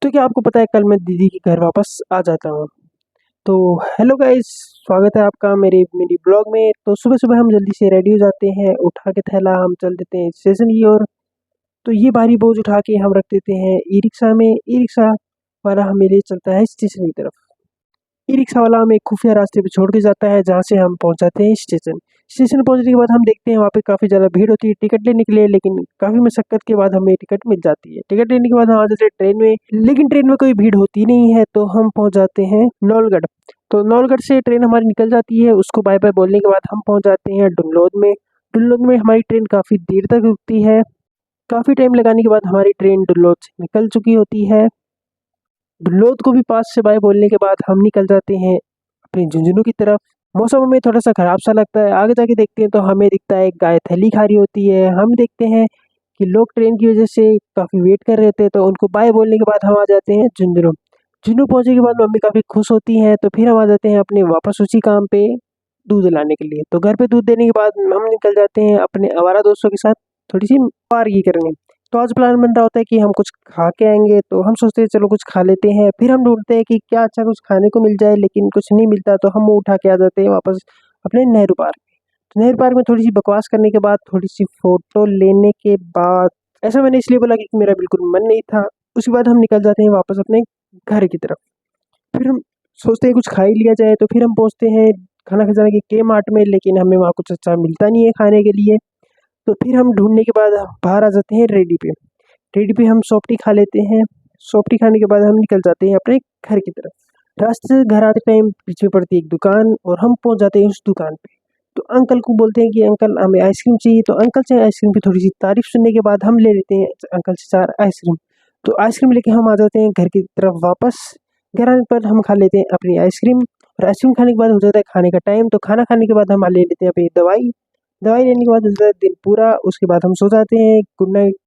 तो क्या आपको पता है कल मैं दीदी के घर वापस आ जाता हूँ। तो हेलो गाइस, स्वागत है आपका मेरे मेरी ब्लॉग में। तो सुबह-सुबह हम जल्दी से रेडी हो जाते हैं, उठा के थैला हम चल देते हैं स्टेशन की ओर। तो ये भारी बोझ उठा के हम रख देते हैं ई-रिक्शा में। ई-रिक्शा वाला हमें ले चलता है स्टेशन की तरफ। ई-रिक्शा वाला हमें खुफिया रास्ते पे छोड़ के जाता है जहाँ से हम पहुँच जाते हैं स्टेशन। स्टेशन पहुँचने के बाद हम देखते हैं वहाँ पे काफ़ी ज़्यादा भीड़ होती है टिकट लेने के लिए, लेकिन काफ़ी मशक्कत के बाद हमें टिकट मिल जाती है। टिकट लेने के बाद हम आ जाते हैं ट्रेन में, लेकिन ट्रेन में कोई भीड़ होती नहीं है तो हम पहुँच जाते हैं नौलगढ़। तो नौलगढ़ से ट्रेन हमारी निकल जाती है, उसको बाय-बाय बोलने के बाद हम पहुँच जाते हैं डुमलोद में। डुमलोद में हमारी ट्रेन काफ़ी देर तक रुकती है। काफ़ी टाइम लगाने के बाद हमारी ट्रेन डुमलोद से निकल चुकी होती है। दुल्लोद को भी पास से बाय बोलने के बाद हम निकल जाते हैं अपनी झुंझुनू की तरफ। मौसम हमें थोड़ा-सा खराब सा लगता है, आगे जाके देखते हैं तो हमें दिखता है एक गाय थैली खा रही होती है। हम देखते हैं कि लोग ट्रेन की वजह से काफ़ी वेट कर रहे थे, तो उनको बाय बोलने के बाद हम आ जाते हैं झुंझुनू। झुंझुनू पहुँचने के बाद मम्मी काफ़ी खुश होती हैं, तो फिर हम आ जाते हैं अपने वापस उसी काम पे दूध लाने के लिए। तो घर पे दूध देने के बाद हम निकल जाते हैं अपने आवारा दोस्तों के साथ थोड़ी-सी पारगी करने। तो आज प्लान बन रहा होता है कि हम कुछ खा के आएँगे, तो हम सोचते हैं चलो कुछ खा लेते हैं। फिर हम ढूँढते हैं कि क्या अच्छा कुछ खाने को मिल जाए, लेकिन कुछ नहीं मिलता, तो हम मुँह उठा के आ जाते हैं वापस अपने नेहरू पार्क में। तो नेहरू पार्क में थोड़ी-सी बकवास करने के बाद, थोड़ी-सी फ़ोटो लेने के बाद, ऐसा मैंने इसलिए बोला क्योंकि मेरा बिल्कुल मन नहीं था। उसके बाद हम निकल जाते हैं वापस अपने घर की तरफ। फिर हम सोचते हैं कुछ खा ही लिया जाए, तो फिर हम पहुँचते हैं खाना खजाना के के मार्ट में, लेकिन हमें वहाँ कुछ अच्छा मिलता नहीं है खाने के लिए। तो फिर हम ढूँढने के बाद बाहर आ जाते हैं रेडी पे। रेडी पे हम सॉफ्टी खा लेते हैं। सॉफ्टी खाने के बाद हम निकल जाते हैं अपने घर की तरफ। रास्ते से घर आते टाइम पीछे पड़ती है एक दुकान और हम पहुँच जाते हैं उस दुकान पे। तो अंकल को बोलते हैं कि अंकल हमें आइसक्रीम चाहिए, तो अंकल से आइसक्रीम की थोड़ी-सी तारीफ़ सुनने के बाद हम ले लेते हैं अंकल से 4 आइसक्रीम। तो आइसक्रीम लेके हम आ जाते हैं घर की तरफ वापस। घर आने पर हम खा लेते हैं अपनी आइसक्रीम और आइसक्रीम खाने के बाद हो जाता है खाने का टाइम। तो खाना खाने के बाद हम ले लेते हैं अपनी दवाई। दवाई लेने के बाद हो जाता है दिन पूरा, उसके बाद हम सो जाते हैं। Good night.